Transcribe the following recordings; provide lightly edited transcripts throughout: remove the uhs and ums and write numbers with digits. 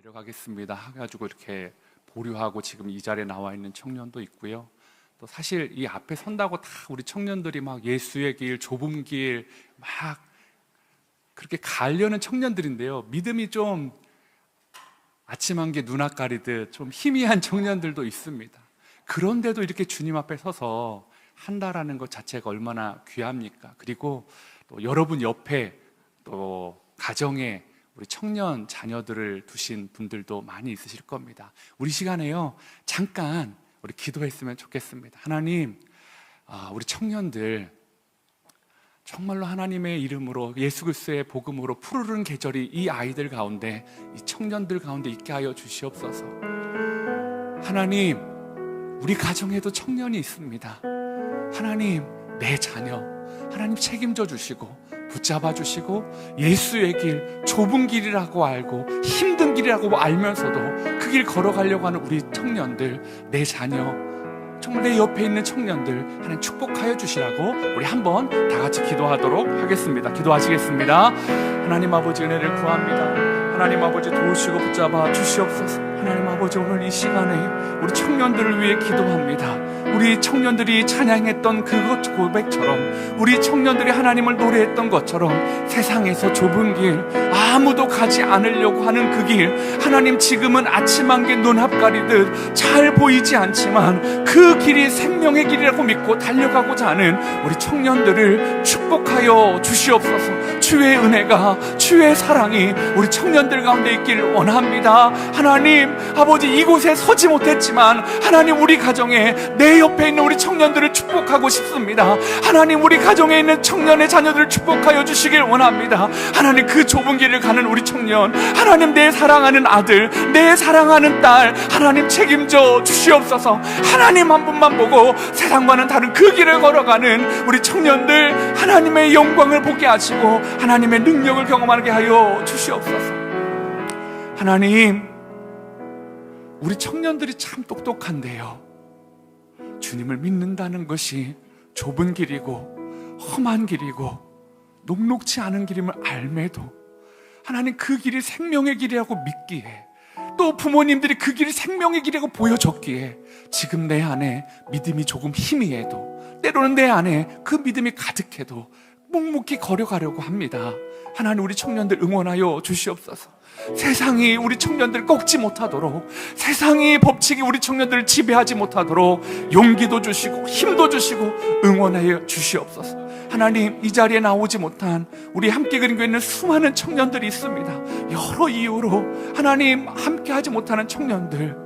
내려가겠습니다 해가지고 이렇게 보류하고 지금 이 자리에 나와 있는 청년도 있고요. 또 사실 이 앞에 선다고 다 우리 청년들이 막 예수의 길, 좁은 길 막 그렇게 가려는 청년들인데요. 믿음이 좀 아침 한개 눈앞 가리듯 좀 희미한 청년들도 있습니다. 그런데도 이렇게 주님 앞에 서서 한다라는 것 자체가 얼마나 귀합니까? 그리고 또 여러분 옆에 또 가정에 우리 청년 자녀들을 두신 분들도 많이 있으실 겁니다. 우리 시간에요, 잠깐 우리 기도했으면 좋겠습니다. 하나님, 우리 청년들 정말로 하나님의 이름으로 예수 그리스도의 복음으로 푸르른 계절이 이 아이들 가운데, 이 청년들 가운데 있게 하여 주시옵소서. 하나님, 우리 가정에도 청년이 있습니다. 하나님, 내 자녀 하나님 책임져 주시고 붙잡아 주시고 예수의 길, 좁은 길이라고 알고 힘든 길이라고 알면서도 그 길 걸어가려고 하는 우리 청년들, 내 자녀, 정말 내 옆에 있는 청년들 하나님 축복하여 주시라고 우리 한번 다 같이 기도하도록 하겠습니다. 기도하시겠습니다. 하나님 아버지, 은혜를 구합니다. 하나님 아버지, 도우시고 붙잡아 주시옵소서. 하나님 아버지, 오늘 이 시간에 우리 청년들을 위해 기도합니다. 우리 청년들이 찬양했던 그것 고백처럼, 우리 청년들이 하나님을 노래했던 것처럼 세상에서 좁은 길, 아무도 가지 않으려고 하는 그 길, 하나님 지금은 아침 한개 눈앞 가리듯 잘 보이지 않지만 그 길이 생명의 길이라고 믿고 달려가고자 하는 우리 청년들을 축복하여 주시옵소서. 주의 은혜가, 주의 사랑이 우리 청년들 가운데 있길 원합니다. 하나님 아버지, 이곳에 서지 못했지만 하나님 우리 가정에 내 옆에 있는 우리 청년들을 축복하고 싶습니다. 하나님 우리 가정에 있는 청년의 자녀들을 축복하여 주시길 원합니다. 하나님 그 좁은 길을 가는 우리 청년, 하나님 내 사랑하는 아들, 내 사랑하는 딸, 하나님 책임져 주시옵소서. 하나님 한 분만 보고 세상과는 다른 그 길을 걸어가는 우리 청년들 하나님의 영광을 보게 하시고 하나님의 능력을 경험하게 하여 주시옵소서. 하나님, 우리 청년들이 참 똑똑한데요, 주님을 믿는다는 것이 좁은 길이고 험한 길이고 녹록지 않은 길임을 알매도 하나님 그 길이 생명의 길이라고 믿기에, 또 부모님들이 그 길이 생명의 길이라고 보여줬기에 지금 내 안에 믿음이 조금 희미해도, 때로는 내 안에 그 믿음이 가득해도 묵묵히 걸어가려고 합니다. 하나님 우리 청년들 응원하여 주시옵소서. 세상이 우리 청년들을 꺾지 못하도록, 세상의 법칙이 우리 청년들을 지배하지 못하도록 용기도 주시고 힘도 주시고 응원하여 주시옵소서. 하나님, 이 자리에 나오지 못한 우리 함께 그린 교회에는 수많은 청년들이 있습니다. 여러 이유로 하나님 함께하지 못하는 청년들,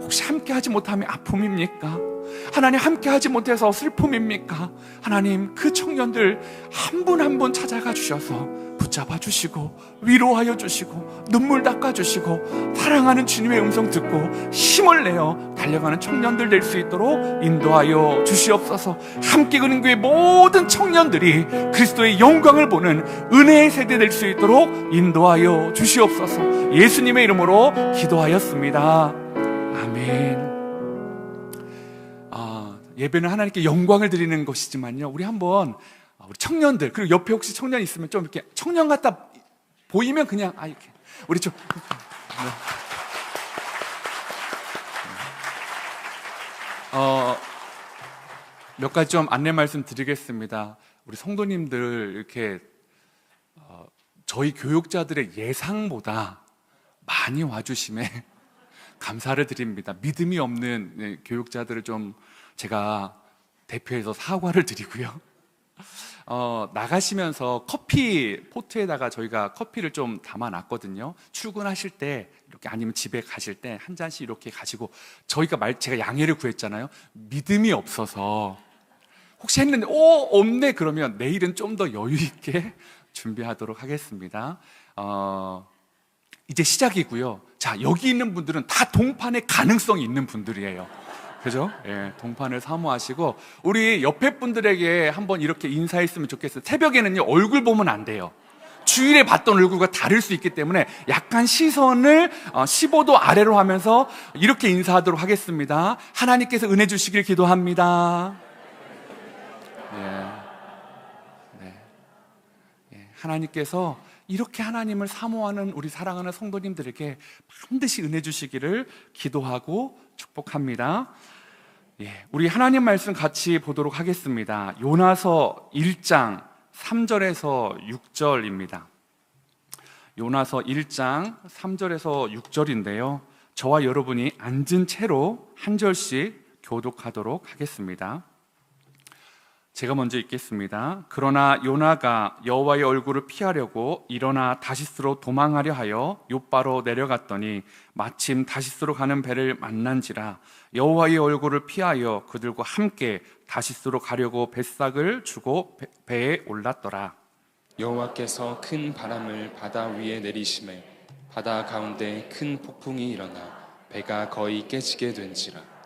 혹시 함께하지 못함이 아픔입니까? 하나님 함께하지 못해서 슬픔입니까? 하나님 그 청년들 한 분 한 분 찾아가 주셔서 붙잡아 주시고 위로하여 주시고 눈물 닦아 주시고 사랑하는 주님의 음성 듣고 힘을 내어 달려가는 청년들 될 수 있도록 인도하여 주시옵소서. 함께 그린 교회 모든 청년들이 그리스도의 영광을 보는 은혜의 세대 될 수 있도록 인도하여 주시옵소서. 예수님의 이름으로 기도하였습니다. 아멘. 예배는 하나님께 영광을 드리는 것이지만요, 우리 한번 우리 청년들, 그리고 옆에 혹시 청년 있으면 좀 이렇게 청년 같다 보이면 그냥 이렇게 우리 좀 몇 가지 좀 안내 말씀 드리겠습니다. 우리 성도님들 이렇게 저희 교육자들의 예상보다 많이 와주심에 감사를 드립니다. 믿음이 없는 교육자들을 좀 제가 대표해서 사과를 드리고요. 나가시면서 커피 포트에다가 저희가 커피를 좀 담아놨거든요. 출근하실 때 이렇게, 아니면 집에 가실 때 한 잔씩 이렇게 가시고, 제가 양해를 구했잖아요. 믿음이 없어서 혹시 했는데 없네 그러면 내일은 좀 더 여유 있게 준비하도록 하겠습니다. 이제 시작이고요. 자, 여기 있는 분들은 다 동판의 가능성이 있는 분들이에요. 그죠? 예, 동판을 사모하시고 우리 옆에 분들에게 한번 이렇게 인사했으면 좋겠어요. 새벽에는요, 얼굴 보면 안 돼요. 주일에 봤던 얼굴과 다를 수 있기 때문에 약간 시선을 15도 아래로 하면서 이렇게 인사하도록 하겠습니다. 하나님께서 은혜 주시길 기도합니다. 예. 네. 예, 하나님께서 이렇게 하나님을 사모하는 우리 사랑하는 성도님들에게 반드시 은혜 주시기를 기도하고 축복합니다. 예, 우리 하나님 말씀 같이 보도록 하겠습니다. 요나서 1장 3절에서 6절입니다. 요나서 1장 3절에서 6절인데요. 저와 여러분이 앉은 채로 한 절씩 교독하도록 하겠습니다. 제가 먼저 읽겠습니다. 그러나 요나가 여호와의 얼굴을 피하려고 일어나 다시스로 도망하려 하여 욥바로 내려갔더니 마침 다시스로 가는 배를 만난지라 여호와의 얼굴을 피하여 그들과 함께 다시스로 가려고 뱃삭을 주고 배에 올랐더라. 여호와께서 큰 바람을 바다 위에 내리심에 바다 가운데 큰 폭풍이 일어나 배가 거의 깨지게 된지라.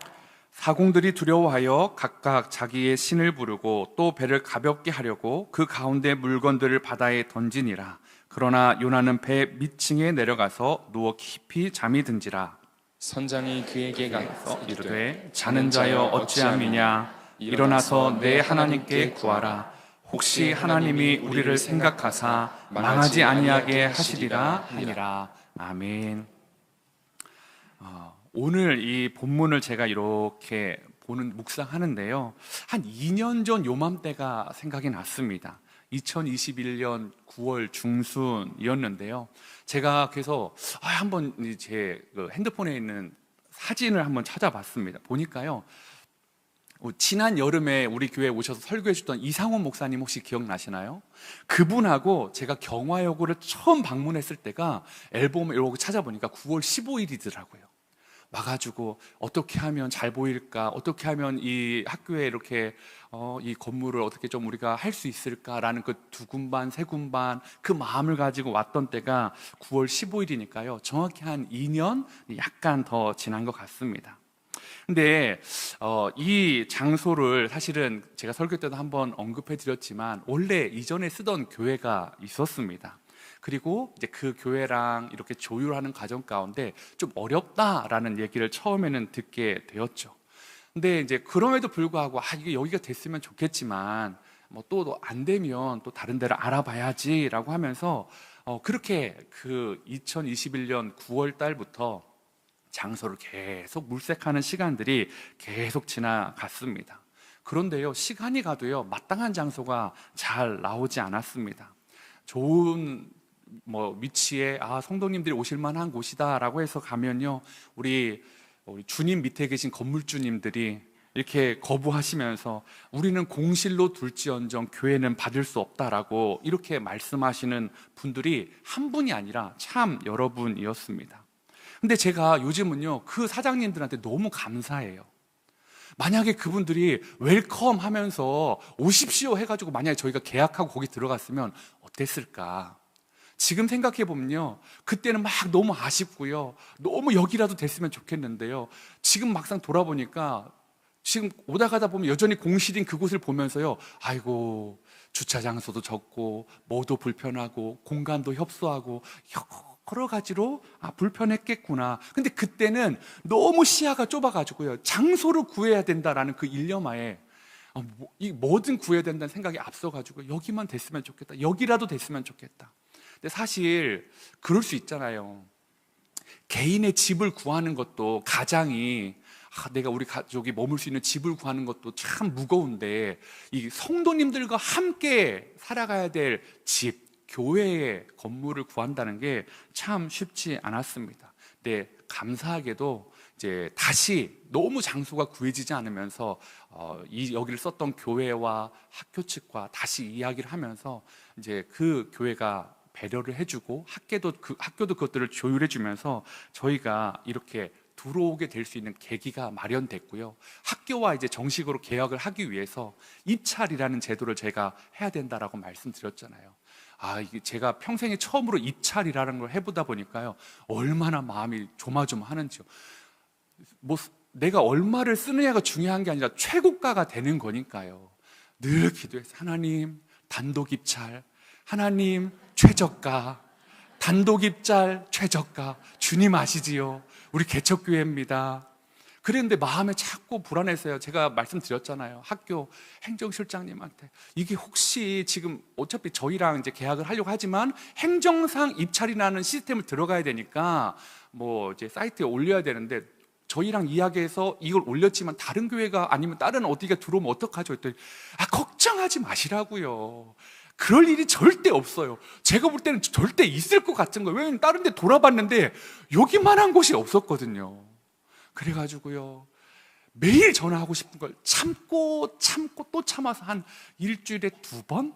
사공들이 두려워하여 각각 자기의 신을 부르고 또 배를 가볍게 하려고 그 가운데 물건들을 바다에 던지니라. 그러나 요나는 배 밑층에 내려가서 누워 깊이 잠이 든지라. 선장이 그에게 가서 이르되 자는 자여 어찌함이냐. 일어나서 내 하나님께 구하라. 혹시 하나님이 우리를 생각하사 망하지 아니하게 하시리라 하니라. 아멘. 오늘 이 본문을 제가 이렇게 묵상하는데요. 한 2년 전 요맘때가 생각이 났습니다. 2021년 9월 중순이었는데요. 제가 그래서 한번 제 핸드폰에 있는 사진을 한번 찾아봤습니다. 보니까요. 지난 여름에 우리 교회에 오셔서 설교해 주던 이상원 목사님 혹시 기억나시나요? 그분하고 제가 경화여고를 처음 방문했을 때가 앨범을 이렇게 찾아보니까 9월 15일이더라고요. 와가지고 어떻게 하면 잘 보일까? 어떻게 하면 이 학교에 이렇게 이 건물을 어떻게 좀 우리가 할 수 있을까라는 그 두군반, 세군반 그 마음을 가지고 왔던 때가 9월 15일이니까요. 정확히 한 2년 약간 더 지난 것 같습니다. 근데 이 장소를 사실은 제가 설교 때도 한번 언급해 드렸지만 원래 이전에 쓰던 교회가 있었습니다. 그리고 이제 그 교회랑 이렇게 조율하는 과정 가운데 좀 어렵다라는 얘기를 처음에는 듣게 되었죠. 근데 이제 그럼에도 불구하고 이게 여기가 됐으면 좋겠지만 뭐 또 안 되면 또 다른 데를 알아봐야지라고 하면서 그렇게 그 2021년 9월 달부터 장소를 계속 물색하는 시간들이 계속 지나갔습니다. 그런데요, 시간이 가도요, 마땅한 장소가 잘 나오지 않았습니다. 좋은 위치에 성도님들이 오실 만한 곳이다라고 해서 가면요, 우리 주님 밑에 계신 건물주님들이 이렇게 거부하시면서 우리는 공실로 둘지언정 교회는 받을 수 없다라고 이렇게 말씀하시는 분들이 한 분이 아니라 참 여러 분이었습니다. 근데 제가 요즘은요, 그 사장님들한테 너무 감사해요. 만약에 그분들이 웰컴 하면서 오십시오 해가지고 만약에 저희가 계약하고 거기 들어갔으면 어땠을까? 지금 생각해보면요, 그때는 막 너무 아쉽고요, 너무 여기라도 됐으면 좋겠는데요, 지금 막상 돌아보니까 지금 오다 가다 보면 여전히 공실인 그곳을 보면서요, 아이고, 주차 장소도 적고 뭐도 불편하고 공간도 협소하고 여러 가지로 불편했겠구나. 근데 그때는 너무 시야가 좁아가지고요, 장소를 구해야 된다라는 그 일념하에 이 뭐든 구해야 된다는 생각이 앞서가지고 여기만 됐으면 좋겠다, 여기라도 됐으면 좋겠다. 근데 사실 그럴 수 있잖아요. 개인의 집을 구하는 것도, 가장이 내가 우리 가족이 머물 수 있는 집을 구하는 것도 참 무거운데, 이 성도님들과 함께 살아가야 될 집, 교회의 건물을 구한다는 게 참 쉽지 않았습니다. 근데 감사하게도 이제 다시 너무 장소가 구해지지 않으면서 여기를 썼던 교회와 학교 측과 다시 이야기를 하면서 이제 그 교회가 배려를 해주고 학교도 그것들을 조율해주면서 저희가 이렇게 들어오게 될 수 있는 계기가 마련됐고요. 학교와 이제 정식으로 계약을 하기 위해서 입찰이라는 제도를 제가 해야 된다라고 말씀드렸잖아요. 이게 제가 평생에 처음으로 입찰이라는 걸 해보다 보니까요, 얼마나 마음이 조마조마하는지요. 내가 얼마를 쓰느냐가 중요한 게 아니라 최고가가 되는 거니까요. 늘 기도해서 하나님 단독 입찰, 하나님 최저가, 단독 입찰 최저가. 주님 아시지요? 우리 개척교회입니다. 그랬는데 마음에 자꾸 불안했어요. 제가 말씀드렸잖아요. 학교 행정실장님한테 이게 혹시 지금 어차피 저희랑 이제 계약을 하려고 하지만 행정상 입찰이라는 시스템을 들어가야 되니까 뭐 이제 사이트에 올려야 되는데 저희랑 이야기해서 이걸 올렸지만 다른 교회가 아니면 다른 어디가 들어오면 어떡하죠? 했더니 걱정하지 마시라고요. 그럴 일이 절대 없어요. 제가 볼 때는 절대 있을 것 같은 거예요. 왜냐면 다른 데 돌아봤는데 여기만한 곳이 없었거든요. 그래가지고요, 매일 전화하고 싶은 걸 참고 또 참아서 한 일주일에 2번?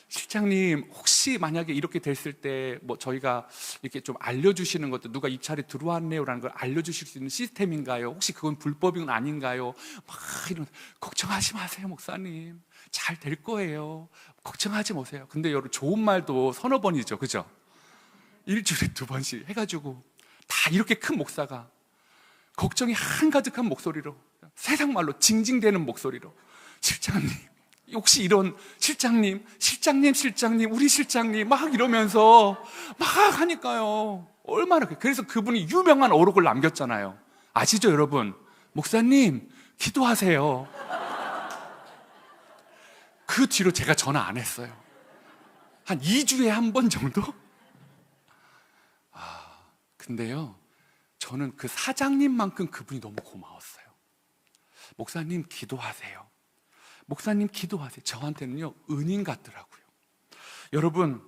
실장님, 혹시 만약에 이렇게 됐을 때 뭐 저희가 이렇게 좀 알려주시는 것도, 누가 입찰에 들어왔네요라는 걸 알려주실 수 있는 시스템인가요? 혹시 그건 불법인 건 아닌가요? 막 이런, 걱정하지 마세요, 목사님. 잘 될 거예요. 걱정하지 마세요. 근데 여러분, 좋은 말도 서너 번이죠, 그죠? 일주일에 2번씩 해가지고 다 이렇게 큰 목사가 걱정이 한가득한 목소리로, 세상 말로 징징대는 목소리로, 실장님, 혹시 이런 실장님, 우리 실장님 막 이러면서 막 하니까요. 얼마나, 그래서 그분이 유명한 어록을 남겼잖아요. 아시죠, 여러분? 목사님, 기도하세요. 그 뒤로 제가 전화 안 했어요. 한 2주에 1번 정도? 근데요, 저는 그 사장님만큼 그분이 너무 고마웠어요. 목사님, 기도하세요. 목사님, 기도하세요. 저한테는요, 은인 같더라고요. 여러분,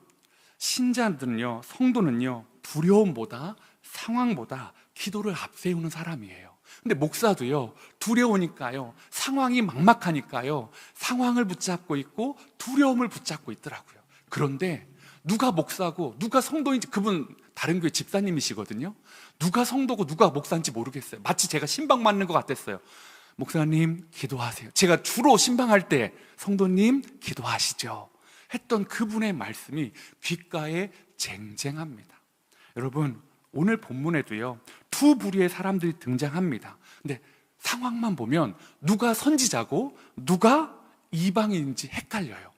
신자들은요, 성도는요, 두려움보다, 상황보다 기도를 앞세우는 사람이에요. 근데 목사도요, 두려우니까요, 상황이 막막하니까요, 상황을 붙잡고 있고 두려움을 붙잡고 있더라고요. 그런데 누가 목사고 누가 성도인지, 그분 다른 교회 집사님이시거든요. 누가 성도고 누가 목사인지 모르겠어요. 마치 제가 신방 맞는 것 같았어요. 목사님, 기도하세요. 제가 주로 신방할 때 성도님, 기도하시죠 했던 그분의 말씀이 귓가에 쟁쟁합니다. 여러분, 오늘 본문에도요, 2 부류의 사람들이 등장합니다. 근데 상황만 보면 누가 선지자고 누가 이방인인지 헷갈려요.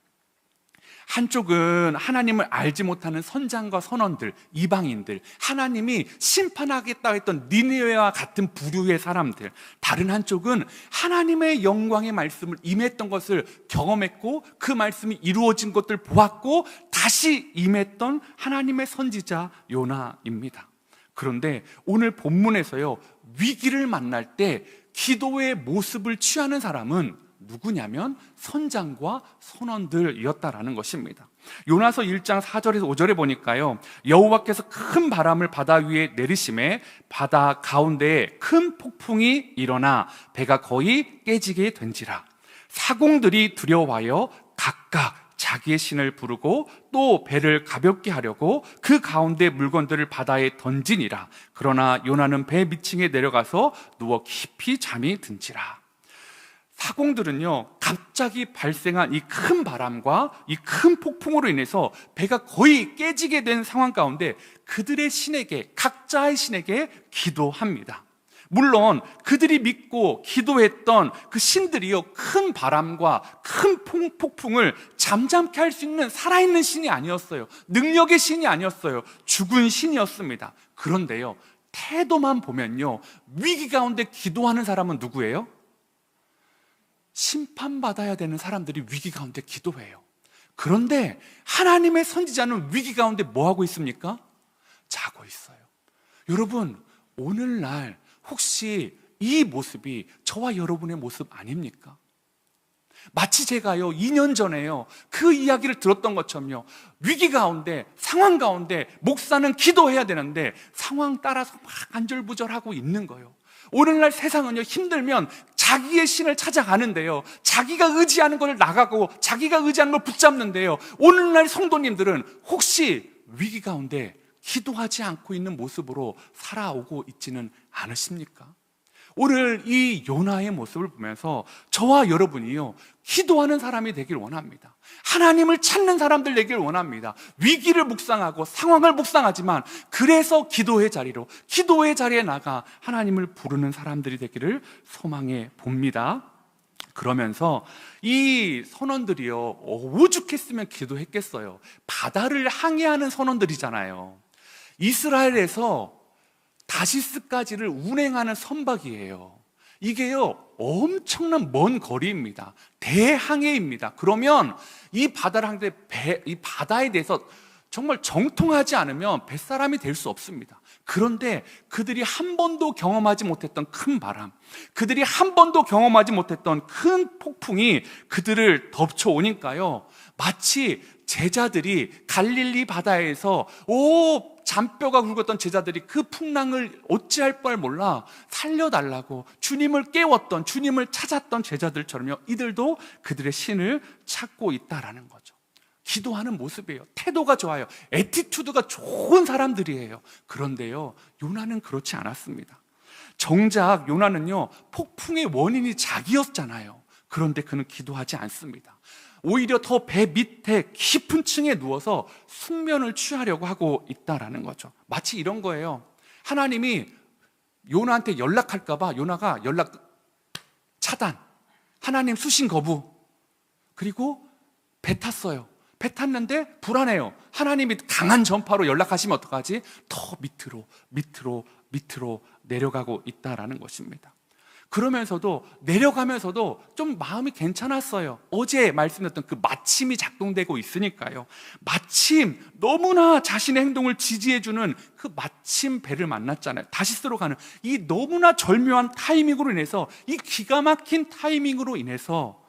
한쪽은 하나님을 알지 못하는 선장과 선원들, 이방인들, 하나님이 심판하겠다 했던 니느웨와 같은 부류의 사람들, 다른 한쪽은 하나님의 영광의 말씀을 임했던 것을 경험했고 그 말씀이 이루어진 것들 보았고 다시 임했던 하나님의 선지자 요나입니다. 그런데 오늘 본문에서요, 위기를 만날 때 기도의 모습을 취하는 사람은 누구냐면 선장과 선원들이었다라는 것입니다. 요나서 1장 4절에서 5절에 보니까요, 여호와께서 큰 바람을 바다 위에 내리심에 바다 가운데에 큰 폭풍이 일어나 배가 거의 깨지게 된지라. 사공들이 두려워하여 각각 자기의 신을 부르고 또 배를 가볍게 하려고 그 가운데 물건들을 바다에 던지니라. 그러나 요나는 배 밑층에 내려가서 누워 깊이 잠이 든지라. 사공들은요, 갑자기 발생한 이 큰 바람과 이 큰 폭풍으로 인해서 배가 거의 깨지게 된 상황 가운데 그들의 신에게, 각자의 신에게 기도합니다. 물론 그들이 믿고 기도했던 그 신들이요, 큰 바람과 큰 폭풍을 잠잠케 할 수 있는 살아있는 신이 아니었어요. 능력의 신이 아니었어요. 죽은 신이었습니다. 그런데요, 태도만 보면요, 위기 가운데 기도하는 사람은 누구예요? 심판받아야 되는 사람들이 위기 가운데 기도해요. 그런데 하나님의 선지자는 위기 가운데 뭐 하고 있습니까? 자고 있어요. 여러분, 오늘날 혹시 이 모습이 저와 여러분의 모습 아닙니까? 마치 제가요, 2년 전에요, 그 이야기를 들었던 것처럼요, 위기 가운데, 상황 가운데 목사는 기도해야 되는데 상황 따라서 막 안절부절하고 있는 거예요. 오늘날 세상은요, 힘들면 자기의 신을 찾아가는데요, 자기가 의지하는 걸 나가고 자기가 의지하는 걸 붙잡는데요, 오늘날 성도님들은 혹시 위기 가운데 기도하지 않고 있는 모습으로 살아오고 있지는 않으십니까? 오늘 이 요나의 모습을 보면서 저와 여러분이요, 기도하는 사람이 되길 원합니다. 하나님을 찾는 사람들 되길 원합니다. 위기를 묵상하고 상황을 묵상하지만 그래서 기도의 자리에 나가 하나님을 부르는 사람들이 되기를 소망해 봅니다. 그러면서 이 선원들이요, 오죽했으면 기도했겠어요. 바다를 항해하는 선원들이잖아요. 이스라엘에서 다시스까지를 운행하는 선박이에요. 이게요, 엄청난 먼 거리입니다. 대항해입니다. 그러면 이 바다를 하는데 이 바다에 대해서 정말 정통하지 않으면 뱃사람이 될 수 없습니다. 그런데 그들이 한 번도 경험하지 못했던 큰 바람, 그들이 한 번도 경험하지 못했던 큰 폭풍이 그들을 덮쳐오니까요, 마치 제자들이 갈릴리 바다에서 잔뼈가 굵었던 제자들이 그 풍랑을 어찌할 뻔 몰라 살려달라고 주님을 깨웠던, 주님을 찾았던 제자들처럼요, 이들도 그들의 신을 찾고 있다라는 거죠. 기도하는 모습이에요. 태도가 좋아요. 애티튜드가 좋은 사람들이에요. 그런데요, 요나는 그렇지 않았습니다. 정작 요나는요, 폭풍의 원인이 자기였잖아요. 그런데 그는 기도하지 않습니다. 오히려 더 배 밑에 깊은 층에 누워서 숙면을 취하려고 하고 있다라는 거죠. 마치 이런 거예요. 하나님이 요나한테 연락할까 봐 요나가 연락 차단, 하나님 수신 거부, 그리고 배 탔어요. 배 탔는데 불안해요. 하나님이 강한 전파로 연락하시면 어떡하지? 더 밑으로 내려가고 있다라는 것입니다. 그러면서도 내려가면서도 좀 마음이 괜찮았어요. 어제 말씀드렸던 그 마침이 작동되고 있으니까요. 마침 너무나 자신의 행동을 지지해주는 그 마침 배를 만났잖아요. 다시스로 가는 이 너무나 절묘한 타이밍으로 인해서, 이 기가 막힌 타이밍으로 인해서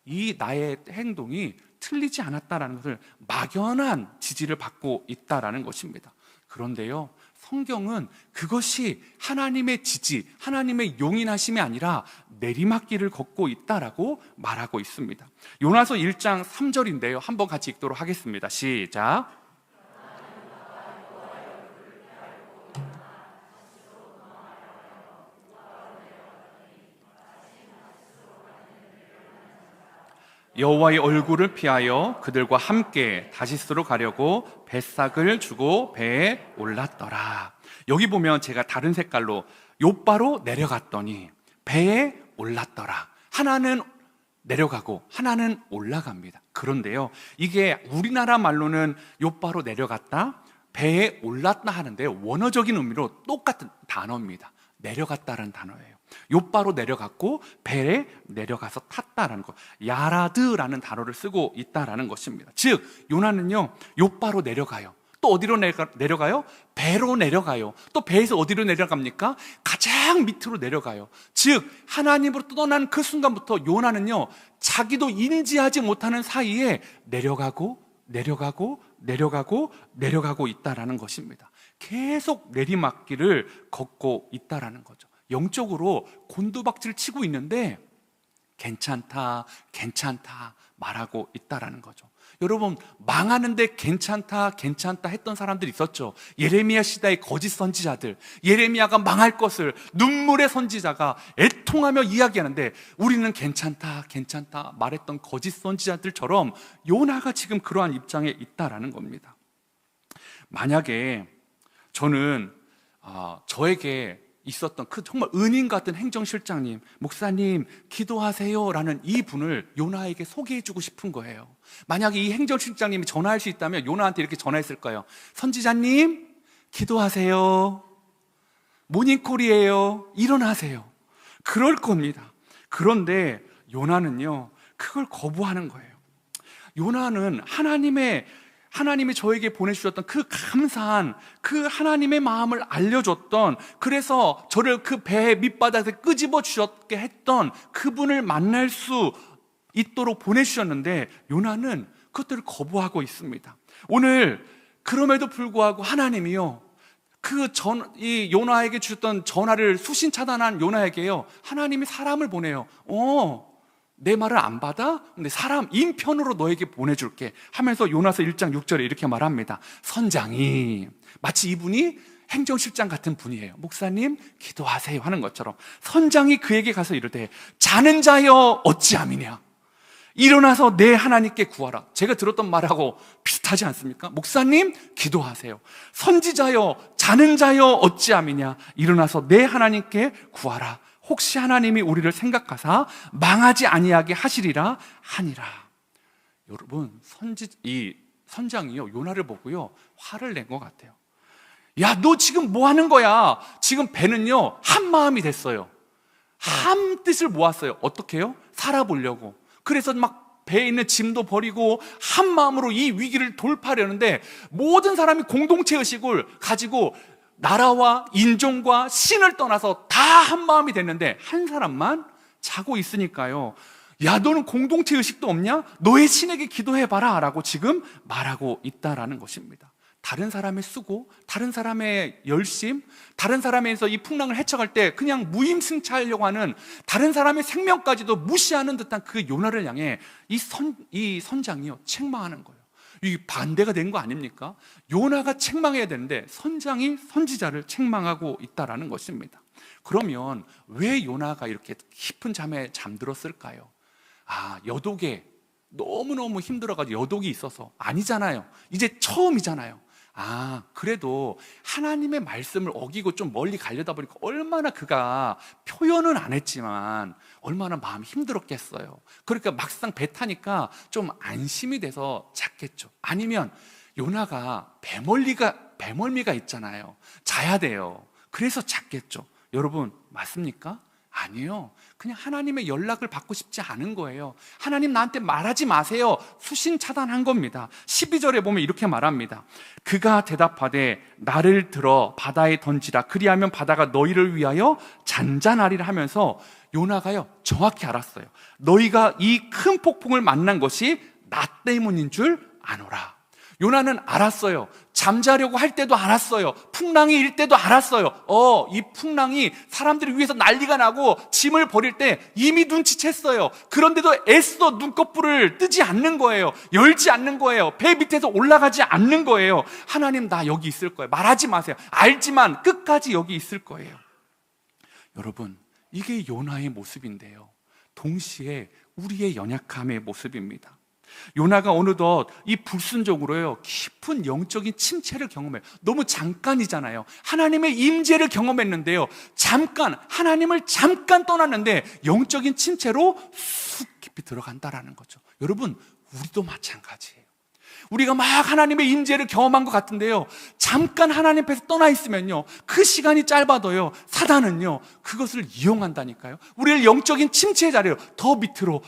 이 나의 행동이 틀리지 않았다라는 것을 막연한 지지를 받고 있다라는 것입니다. 그런데요, 성경은 그것이 하나님의 지지, 하나님의 용인하심이 아니라 내리막길을 걷고 있다라고 말하고 있습니다. 요나서 1장 3절인데요. 한번 같이 읽도록 하겠습니다. 시작. 여호와의 얼굴을 피하여 그들과 함께 다시스로 가려고 뱃삭을 주고 배에 올랐더라. 여기 보면 제가 다른 색깔로 욥바로 내려갔더니 배에 올랐더라. 하나는 내려가고 하나는 올라갑니다. 그런데요, 이게 우리나라 말로는 욥바로 내려갔다, 배에 올랐다 하는데 원어적인 의미로 똑같은 단어입니다. 내려갔다라는 단어예요. 욥바로 내려갔고 배에 내려가서 탔다라는 것, 야라드라는 단어를 쓰고 있다라는 것입니다. 즉 요나는요, 욥바로 내려가요. 또 어디로 내려가요? 배로 내려가요. 또 배에서 어디로 내려갑니까? 가장 밑으로 내려가요. 즉 하나님으로 떠난 그 순간부터 요나는요, 자기도 인지하지 못하는 사이에 내려가고 있다라는 것입니다. 계속 내리막길을 걷고 있다라는 거죠. 영적으로 곤두박질 치고 있는데 괜찮다 말하고 있다라는 거죠. 여러분, 망하는데 괜찮다 했던 사람들이 있었죠. 예레미야 시대의 거짓 선지자들, 예레미야가 망할 것을 눈물의 선지자가 애통하며 이야기하는데 우리는 괜찮다 말했던 거짓 선지자들처럼 요나가 지금 그러한 입장에 있다라는 겁니다. 만약에 저는 저에게 있었던 그 정말 은인 같은 행정실장님, 목사님 기도하세요 라는 이 분을 요나에게 소개해주고 싶은 거예요. 만약에 이 행정실장님이 전화할 수 있다면 요나한테 이렇게 전화했을 거예요. 선지자님 기도하세요, 모닝콜이에요, 일어나세요, 그럴 겁니다. 그런데 요나는요, 그걸 거부하는 거예요. 요나는 하나님이 저에게 보내주셨던 그 감사한 그 하나님의 마음을 알려줬던, 그래서 저를 그 배의 밑바닥에 끄집어 주셨게 했던 그분을 만날 수 있도록 보내주셨는데 요나는 그것들을 거부하고 있습니다. 오늘 그럼에도 불구하고 하나님이요, 이 요나에게 주셨던 전화를 수신 차단한 요나에게요, 하나님이 사람을 보내요. 내 말을 안 받아? 근데 사람 인편으로 너에게 보내줄게 하면서 요나서 1장 6절에 이렇게 말합니다. 선장이, 마치 이분이 행정실장 같은 분이에요. 목사님 기도하세요 하는 것처럼 선장이 그에게 가서 이르되 자는 자여 어찌함이냐, 일어나서 내 하나님께 구하라. 제가 들었던 말하고 비슷하지 않습니까? 목사님 기도하세요, 선지자여 자는 자여 어찌함이냐, 일어나서 내 하나님께 구하라. 혹시 하나님이 우리를 생각하사 망하지 아니하게 하시리라 하니라. 여러분, 이 선장이요, 요나를 보고요 화를 낸 것 같아요. 야, 너 지금 뭐 하는 거야? 지금 배는요, 한 마음이 됐어요. 한 뜻을 모았어요. 어떻게 해요? 살아보려고. 그래서 막 배에 있는 짐도 버리고 한 마음으로 이 위기를 돌파하려는데, 모든 사람이 공동체 의식을 가지고 나라와 인종과 신을 떠나서 다 한 마음이 됐는데, 한 사람만 자고 있으니까요, 야, 너는 공동체 의식도 없냐? 너의 신에게 기도해봐라 라고 지금 말하고 있다라는 것입니다. 다른 사람의 수고, 다른 사람의 열심, 다른 사람에서 이 풍랑을 헤쳐갈 때 그냥 무임승차하려고 하는, 다른 사람의 생명까지도 무시하는 듯한 그 요나를 향해 이 선장이요, 책망하는 거예요. 이 반대가 된 거 아닙니까? 요나가 책망해야 되는데 선장이 선지자를 책망하고 있다라는 것입니다. 그러면 왜 요나가 이렇게 깊은 잠에 잠들었을까요? 여독에 너무너무 힘들어가지고 여독이 있어서? 아니잖아요. 이제 처음이잖아요. 그래도 하나님의 말씀을 어기고 좀 멀리 가려다 보니까 얼마나 그가 표현은 안 했지만 얼마나 마음이 힘들었겠어요. 그러니까 막상 배 타니까 좀 안심이 돼서 잤겠죠. 아니면 요나가 배멀미가 있잖아요. 자야 돼요. 그래서 잤겠죠. 여러분, 맞습니까? 아니요. 그냥 하나님의 연락을 받고 싶지 않은 거예요. 하나님, 나한테 말하지 마세요. 수신 차단한 겁니다. 12절에 보면 이렇게 말합니다. 그가 대답하되 나를 들어 바다에 던지라. 그리하면 바다가 너희를 위하여 잔잔하리라 하면서 요나가요, 정확히 알았어요. 너희가 이 큰 폭풍을 만난 것이 나 때문인 줄 아노라. 요나는 알았어요. 잠자려고 할 때도 알았어요. 풍랑이 일 때도 알았어요. 이 풍랑이 사람들이 위해서 난리가 나고 짐을 버릴 때 이미 눈치챘어요. 그런데도 애써 눈꺼풀을 뜨지 않는 거예요. 열지 않는 거예요. 배 밑에서 올라가지 않는 거예요. 하나님, 나 여기 있을 거예요. 말하지 마세요. 알지만 끝까지 여기 있을 거예요. 여러분, 이게 요나의 모습인데요, 동시에 우리의 연약함의 모습입니다. 요나가 어느덧 이 불순종으로요, 깊은 영적인 침체를 경험해요. 너무 잠깐이잖아요. 하나님의 임재를 경험했는데요, 하나님을 잠깐 떠났는데 영적인 침체로 쑥 깊이 들어간다라는 거죠. 여러분, 우리도 마찬가지예요. 우리가 막 하나님의 임재를 경험한 것 같은데요, 잠깐 하나님 앞에서 떠나 있으면요, 그 시간이 짧아도요, 사단은요 그것을 이용한다니까요. 우리를 영적인 침체의 자리로 더 밑으로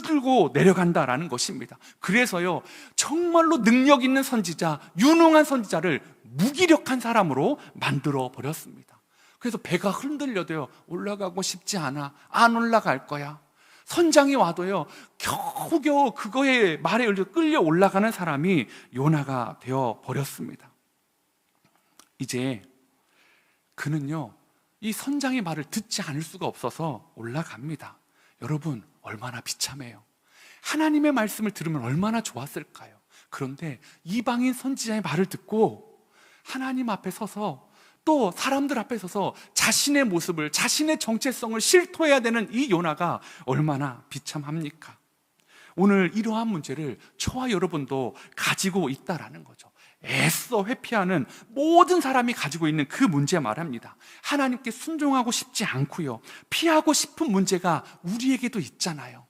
끌고 내려간다라는 것입니다. 그래서요, 정말로 능력 있는 선지자, 유능한 선지자를 무기력한 사람으로 만들어 버렸습니다. 그래서 배가 흔들려도요, 올라가고 싶지 않아, 안 올라갈 거야. 선장이 와도요, 겨우겨우 그거에 말에 끌려 올라가는 사람이 요나가 되어 버렸습니다. 이제 그는요, 이 선장의 말을 듣지 않을 수가 없어서 올라갑니다. 여러분, 얼마나 비참해요. 하나님의 말씀을 들으면 얼마나 좋았을까요? 그런데 이방인 선지자의 말을 듣고 하나님 앞에 서서, 또 사람들 앞에 서서 자신의 모습을, 자신의 정체성을 실토해야 되는 이 요나가 얼마나 비참합니까? 오늘 이러한 문제를 저와 여러분도 가지고 있다라는 거죠. 애써 회피하는 모든 사람이 가지고 있는 그 문제 말합니다. 하나님께 순종하고 싶지 않고요, 피하고 싶은 문제가 우리에게도 있잖아요.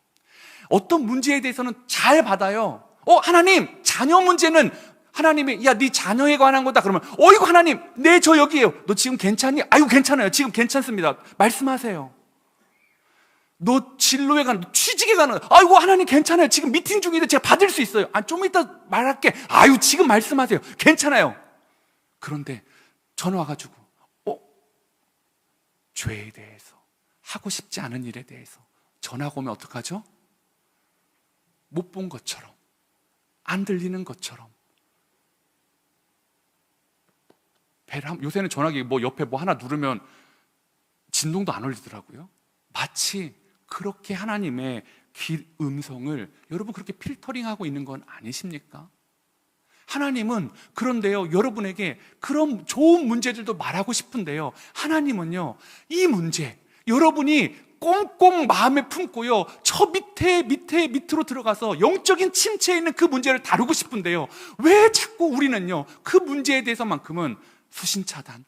어떤 문제에 대해서는 잘 받아요. 하나님, 자녀 문제는 하나님이, 야, 네 자녀에 관한 거다. 그러면, 이거 하나님, 네, 저 여기에요. 너 지금 괜찮니? 아이고, 괜찮아요. 지금 괜찮습니다. 말씀하세요. 너 진로에 가는, 취직에 가는, 아이고, 하나님 괜찮아요. 지금 미팅 중인데 제가 받을 수 있어요. 좀 이따 말할게. 아유, 지금 말씀하세요. 괜찮아요. 그런데 전화 와가지고, 죄에 대해서, 하고 싶지 않은 일에 대해서 전화가 오면 어떡하죠? 못 본 것처럼, 안 들리는 것처럼, 요새는 전화기 옆에 하나 누르면 진동도 안 울리더라고요. 마치 그렇게 하나님의 음성을 여러분 그렇게 필터링하고 있는 건 아니십니까? 하나님은, 그런데요, 여러분에게 그런 좋은 문제들도 말하고 싶은데요, 하나님은요, 이 문제, 여러분이 꽁꽁 마음에 품고요, 저 밑으로 들어가서 영적인 침체에 있는 그 문제를 다루고 싶은데요, 왜 자꾸 우리는요, 그 문제에 대해서만큼은 수신차단,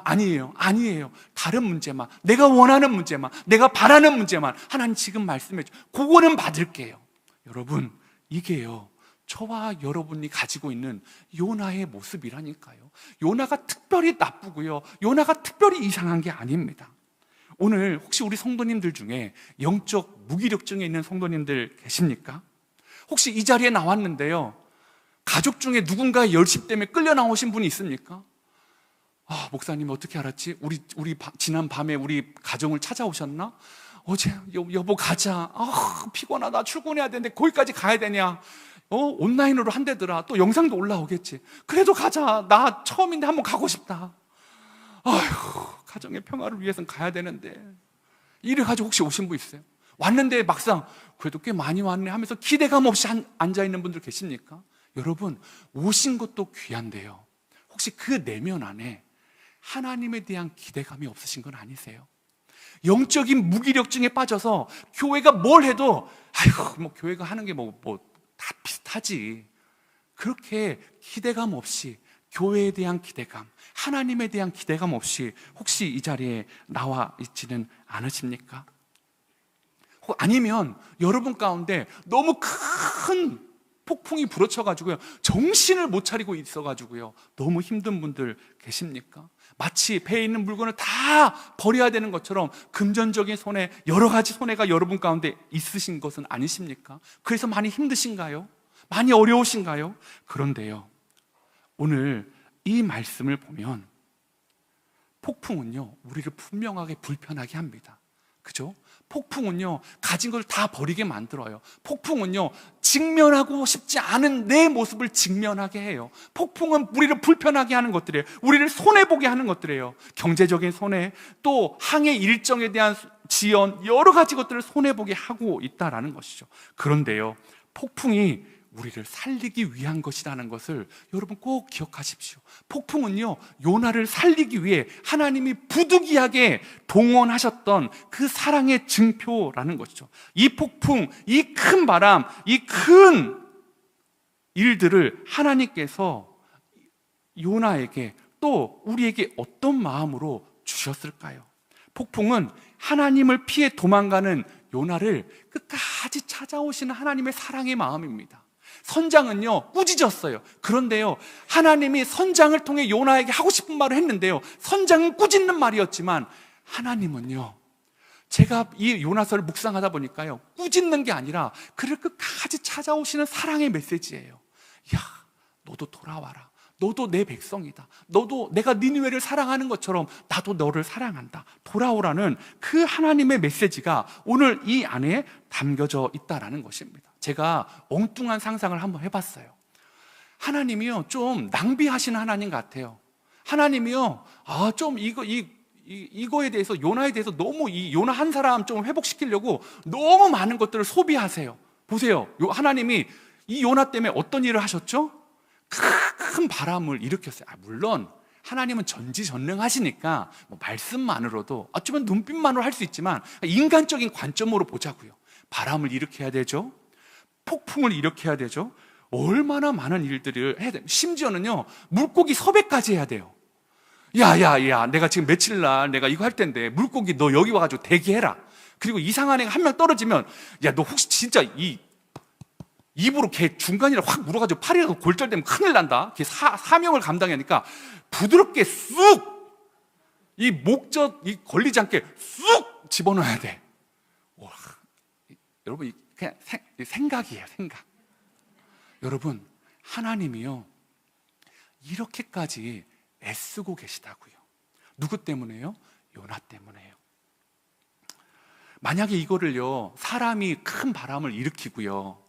아니에요. 다른 문제만, 내가 원하는 문제만, 내가 바라는 문제만 하나님 지금 말씀해 줘. 그거는 받을게요. 여러분, 이게요, 저와 여러분이 가지고 있는 요나의 모습이라니까요. 요나가 특별히 나쁘고요, 요나가 특별히 이상한 게 아닙니다. 오늘 혹시 우리 성도님들 중에 영적 무기력증에 있는 성도님들 계십니까? 혹시 이 자리에 나왔는데요, 가족 중에 누군가의 열심 때문에 끌려 나오신 분이 있습니까? 목사님 어떻게 알았지? 지난 밤에 우리 가정을 찾아오셨나? 어제 여보 가자. 피곤하다. 출근해야 되는데 거기까지 가야 되냐? 온라인으로 한대더라. 또 영상도 올라오겠지. 그래도 가자. 나 처음인데 한번 가고 싶다. 가정의 평화를 위해서는 가야 되는데. 이래가지고 혹시 오신 분 있어요? 왔는데 막상 그래도 꽤 많이 왔네 하면서 기대감 없이 앉아있는 분들 계십니까? 여러분, 오신 것도 귀한데요, 혹시 그 내면 안에 하나님에 대한 기대감이 없으신 건 아니세요? 영적인 무기력증에 빠져서 교회가 뭘 해도 교회가 하는 게 다 비슷하지, 그렇게 기대감 없이, 교회에 대한 기대감, 하나님에 대한 기대감 없이 혹시 이 자리에 나와 있지는 않으십니까? 아니면 여러분 가운데 너무 큰 폭풍이 불어쳐가지고요, 정신을 못 차리고 있어가지고요, 너무 힘든 분들 계십니까? 마치 배에 있는 물건을 다 버려야 되는 것처럼 금전적인 손해, 여러 가지 손해가 여러분 가운데 있으신 것은 아니십니까? 그래서 많이 힘드신가요? 많이 어려우신가요? 그런데요, 오늘 이 말씀을 보면 폭풍은요, 우리를 분명하게 불편하게 합니다. 그죠? 폭풍은요, 가진 걸 다 버리게 만들어요. 폭풍은요, 직면하고 싶지 않은 내 모습을 직면하게 해요. 폭풍은 우리를 불편하게 하는 것들이에요. 우리를 손해보게 하는 것들이에요. 경제적인 손해, 또 항해 일정에 대한 지연, 여러 가지 것들을 손해보게 하고 있다라는 것이죠. 그런데요, 폭풍이 우리를 살리기 위한 것이라는 것을 여러분 꼭 기억하십시오. 폭풍은요, 요나를 살리기 위해 하나님이 부득이하게 동원하셨던 그 사랑의 증표라는 것이죠. 이 폭풍, 이 큰 바람, 이 큰 일들을 하나님께서 요나에게, 또 우리에게 어떤 마음으로 주셨을까요? 폭풍은 하나님을 피해 도망가는 요나를 끝까지 찾아오시는 하나님의 사랑의 마음입니다. 선장은요, 꾸짖었어요. 그런데요, 하나님이 선장을 통해 요나에게 하고 싶은 말을 했는데요, 선장은 꾸짖는 말이었지만 하나님은요, 제가 이 요나서를 묵상하다 보니까요, 꾸짖는 게 아니라 그를 끝까지 찾아오시는 사랑의 메시지예요. 야, 너도 돌아와라. 너도 내 백성이다. 너도 내가 니느웨를 사랑하는 것처럼 나도 너를 사랑한다. 돌아오라는 그 하나님의 메시지가 오늘 이 안에 담겨져 있다라는 것입니다. 제가 엉뚱한 상상을 한번 해봤어요. 하나님이요, 좀 낭비하시는 하나님 같아요. 하나님이요, 좀 이거에 대해서, 요나에 대해서 너무 이 요나 한 사람 좀 회복시키려고 너무 많은 것들을 소비하세요. 보세요, 하나님이 이 요나 때문에 어떤 일을 하셨죠? 큰 바람을 일으켰어요. 물론 하나님은 전지전능하시니까 말씀만으로도, 어쩌면 눈빛만으로 할 수 있지만 인간적인 관점으로 보자고요. 바람을 일으켜야 되죠. 폭풍을 일으켜야 되죠. 얼마나 많은 일들을 해야 돼요. 심지어는요, 물고기 섭외까지 해야 돼요. 야, 내가 지금 며칠날 내가 이거 할 텐데 물고기 너 여기 와가지고 대기해라. 그리고 이상한 애가 한 명 떨어지면, 야, 너 혹시 진짜 입으로 걔 중간이라 확 물어가지고 팔이라도 골절되면 큰일 난다. 걔 사명을 감당하니까 부드럽게 쑥, 이 목젖이 걸리지 않게 쑥 집어넣어야 돼. 여러분, 그냥 생각이에요, 생각. 여러분, 하나님이요, 이렇게까지 애쓰고 계시다고요. 누구 때문에요? 요나 때문에요. 만약에 이거를요, 사람이 큰 바람을 일으키고요,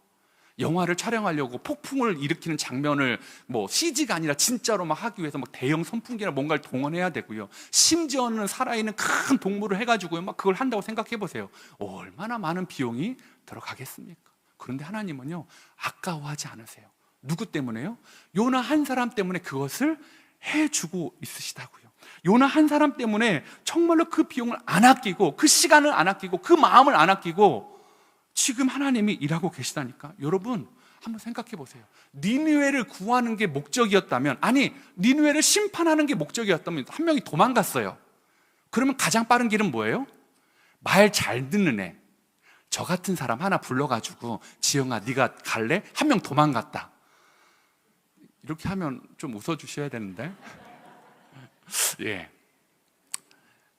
영화를 촬영하려고 폭풍을 일으키는 장면을 CG가 아니라 진짜로 막 하기 위해서 대형 선풍기나 뭔가를 동원해야 되고요, 심지어는 살아있는 큰 동물을 해가지고요, 막 그걸 한다고 생각해 보세요. 얼마나 많은 비용이 들어가겠습니까? 그런데 하나님은요, 아까워하지 않으세요. 누구 때문에요? 요나 한 사람 때문에 그것을 해주고 있으시다고요. 요나 한 사람 때문에 정말로 그 비용을 안 아끼고, 그 시간을 안 아끼고, 그 마음을 안 아끼고 지금 하나님이 일하고 계시다니까. 여러분, 한번 생각해 보세요. 니느웨를 구하는 게 목적이었다면, 아니 니느웨를 심판하는 게 목적이었다면 한 명이 도망갔어요. 그러면 가장 빠른 길은 뭐예요? 말 잘 듣는 애, 저 같은 사람 하나 불러가지고 지영아 네가 갈래? 한 명 도망갔다. 이렇게 하면 좀 웃어주셔야 되는데 예,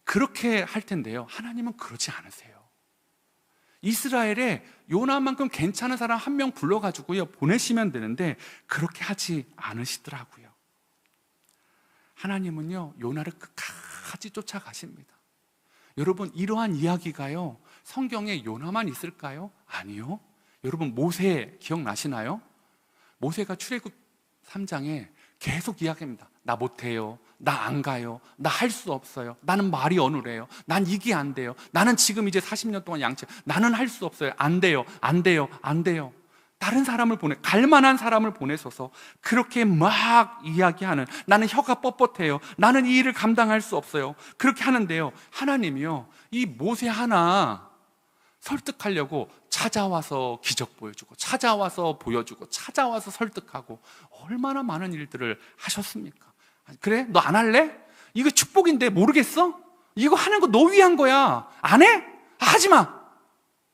그렇게 할 텐데요, 하나님은 그러지 않으세요. 이스라엘에 요나만큼 괜찮은 사람 한 명 불러가지고요 보내시면 되는데 그렇게 하지 않으시더라고요. 하나님은요 요나를 끝까지 쫓아가십니다. 여러분, 이러한 이야기가요 성경에 요나만 있을까요? 아니요. 여러분, 모세 기억나시나요? 모세가 출애굽 3장에 계속 이야기합니다. 나 못해요, 나 안 가요, 나 할 수 없어요, 나는 말이 어눌해요, 난 이게 안 돼요, 나는 지금 이제 40년 동안 양치, 나는 할 수 없어요, 안 돼요, 안 돼요, 안 돼요. 다른 사람을 갈 만한 사람을 보내셔서 그렇게 막 이야기하는, 나는 혀가 뻣뻣해요, 나는 이 일을 감당할 수 없어요, 그렇게 하는데요, 하나님이요 이 모세 하나 설득하려고 찾아와서 기적 보여주고, 찾아와서 보여주고, 찾아와서 설득하고, 얼마나 많은 일들을 하셨습니까? 그래? 너 안 할래? 이거 축복인데 모르겠어? 이거 하는 거 너 위한 거야. 안 해? 하지 마.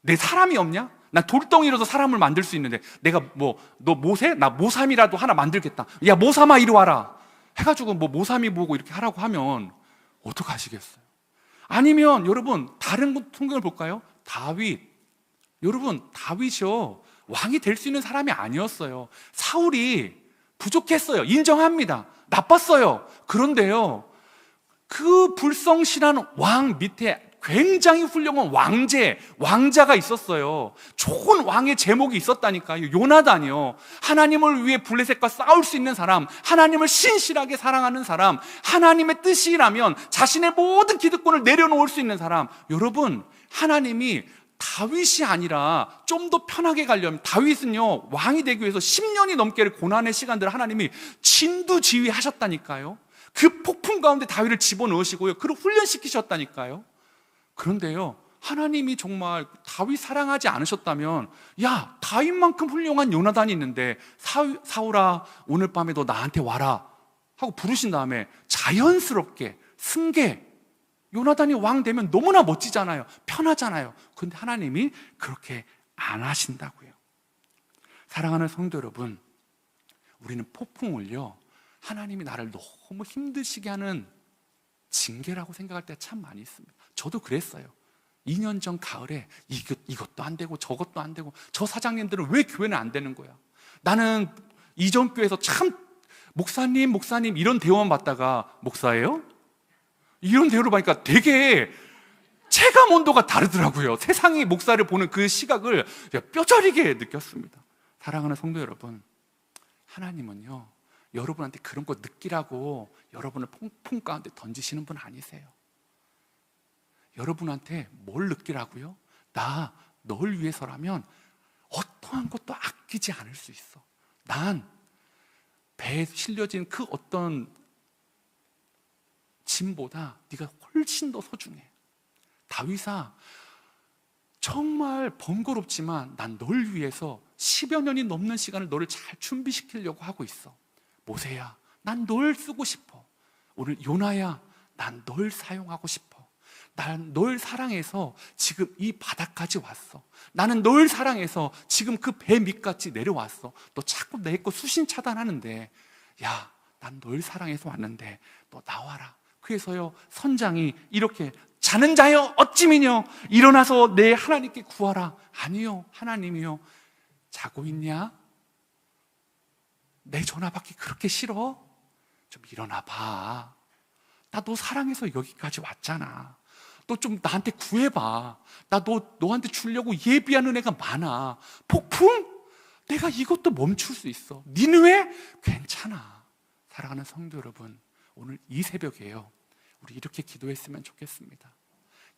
내 사람이 없냐? 난 돌덩이로도 사람을 만들 수 있는데 내가 너 모세? 나 모삼이라도 하나 만들겠다. 야, 모삼아 이리 와라 해가지고 모삼이 보고 이렇게 하라고 하면 어떡하시겠어요? 아니면 여러분 다른 성경을 볼까요? 다윗. 여러분, 다윗이요 왕이 될 수 있는 사람이 아니었어요. 사울이 부족했어요. 인정합니다. 나빴어요. 그런데요 그 불성실한 왕 밑에 굉장히 훌륭한 왕자가 있었어요. 좋은 왕의 제목이 있었다니까요. 요나단이요. 하나님을 위해 블레셋과 싸울 수 있는 사람, 하나님을 신실하게 사랑하는 사람, 하나님의 뜻이라면 자신의 모든 기득권을 내려놓을 수 있는 사람. 여러분, 하나님이 다윗이 아니라 좀 더 편하게 가려면, 다윗은요 왕이 되기 위해서 10년이 넘게 고난의 시간들을 하나님이 진두지휘하셨다니까요. 그 폭풍 가운데 다윗을 집어넣으시고요 그를 훈련시키셨다니까요. 그런데요 하나님이 정말 다윗 사랑하지 않으셨다면, 야, 다윗만큼 훌륭한 요나단이 있는데 사울아 오늘 밤에 너 나한테 와라 하고 부르신 다음에 자연스럽게 승계, 요나단이 왕 되면 너무나 멋지잖아요. 편하잖아요. 그런데 하나님이 그렇게 안 하신다고요. 사랑하는 성도 여러분, 우리는 폭풍을요 하나님이 나를 너무 힘드시게 하는 징계라고 생각할 때가 참 많이 있습니다. 저도 그랬어요. 2년 전 가을에 이것도 안 되고 저것도 안 되고, 저 사장님들은 왜 교회는 안 되는 거야? 나는 이전 교회에서 참 목사님 이런 대우만 받다가, 목사예요? 이런 대우를 받으니까 되게 체감 온도가 다르더라고요. 세상이 목사를 보는 그 시각을 뼈저리게 느꼈습니다. 사랑하는 성도 여러분, 하나님은요 여러분한테 그런 거 느끼라고 여러분을 폭풍 가운데 던지시는 분 아니세요. 여러분한테 뭘 느끼라고요? 나 널 위해서라면 어떠한 것도 아끼지 않을 수 있어. 난 배에 실려진 그 어떤 짐보다 네가 훨씬 더 소중해. 다윗아, 정말 번거롭지만 난 널 위해서 10여 년이 넘는 시간을 너를 잘 준비시키려고 하고 있어. 모세야, 난 널 쓰고 싶어. 오늘 요나야, 난 널 사용하고 싶어. 난 널 사랑해서 지금 이 바닥까지 왔어. 나는 널 사랑해서 지금 그 배 밑까지 내려왔어. 너 자꾸 내 거 수신 차단하는데, 야, 난 널 사랑해서 왔는데 너 나와라. 그래서요 선장이 이렇게, 자는 자여 어찌미뇨 일어나서 내 하나님께 구하라. 아니요, 하나님이요, 자고 있냐? 내 전화 받기 그렇게 싫어? 좀 일어나 봐. 나 너 사랑해서 여기까지 왔잖아. 너 좀 나한테 구해봐. 나 너한테 주려고 예비한 은혜가 많아. 폭풍? 내가 이것도 멈출 수 있어. 니느웨? 괜찮아. 사랑하는 성도 여러분, 오늘 이 새벽에요 우리 이렇게 기도했으면 좋겠습니다.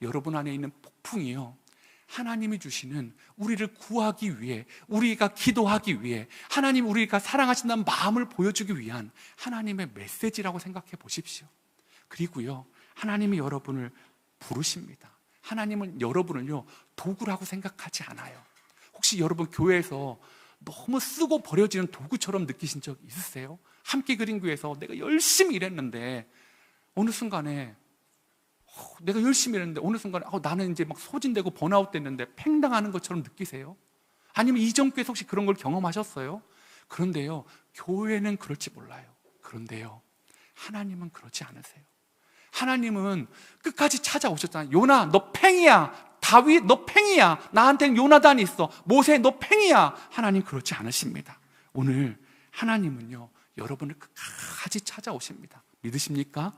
여러분 안에 있는 폭풍이요 하나님이 주시는, 우리를 구하기 위해, 우리가 기도하기 위해, 하나님 우리가 사랑하신다는 마음을 보여주기 위한 하나님의 메시지라고 생각해 보십시오. 그리고요 하나님이 여러분을 부르십니다. 하나님은 여러분을요 도구라고 생각하지 않아요. 혹시 여러분 교회에서 너무 쓰고 버려지는 도구처럼 느끼신 적 있으세요? 함께 그린 교회에서 내가 열심히 일했는데 어느 순간에 내가 열심히 했는데 어느 순간에 나는 이제 막 소진되고 번아웃 됐는데 팽당하는 것처럼 느끼세요? 아니면 이전 교회에서 혹시 그런 걸 경험하셨어요? 그런데요, 교회는 그럴지 몰라요. 그런데요, 하나님은 그렇지 않으세요. 하나님은 끝까지 찾아오셨잖아요. 요나, 너 팽이야. 다윗, 너 팽이야. 나한테는 요나단이 있어. 모세, 너 팽이야. 하나님 그렇지 않으십니다. 오늘 하나님은요, 여러분을 끝까지 찾아오십니다. 믿으십니까?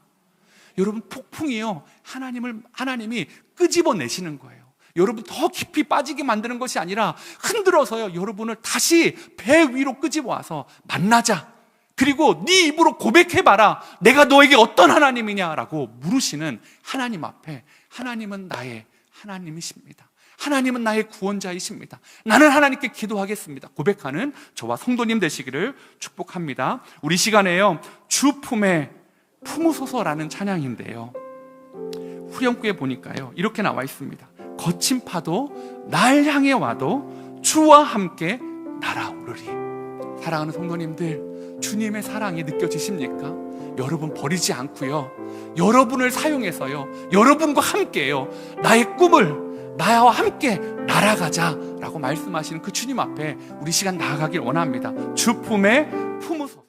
여러분, 폭풍이요, 하나님이 끄집어내시는 거예요. 여러분 더 깊이 빠지게 만드는 것이 아니라 흔들어서요, 여러분을 다시 배 위로 끄집어와서 만나자. 그리고 네 입으로 고백해봐라. 내가 너에게 어떤 하나님이냐라고 물으시는 하나님 앞에, 하나님은 나의 하나님이십니다. 하나님은 나의 구원자이십니다. 나는 하나님께 기도하겠습니다. 고백하는 저와 성도님 되시기를 축복합니다. 우리 시간에요, 주 품에 품으소서라는 찬양인데요, 후렴구에 보니까요 이렇게 나와 있습니다. 거친 파도 날 향해 와도 주와 함께 날아오르리. 사랑하는 성도님들, 주님의 사랑이 느껴지십니까? 여러분 버리지 않고요, 여러분을 사용해서요, 여러분과 함께요, 나의 꿈을 나와 함께 날아가자 라고 말씀하시는 그 주님 앞에 우리 시간 나아가길 원합니다. 주 품에 품으소서.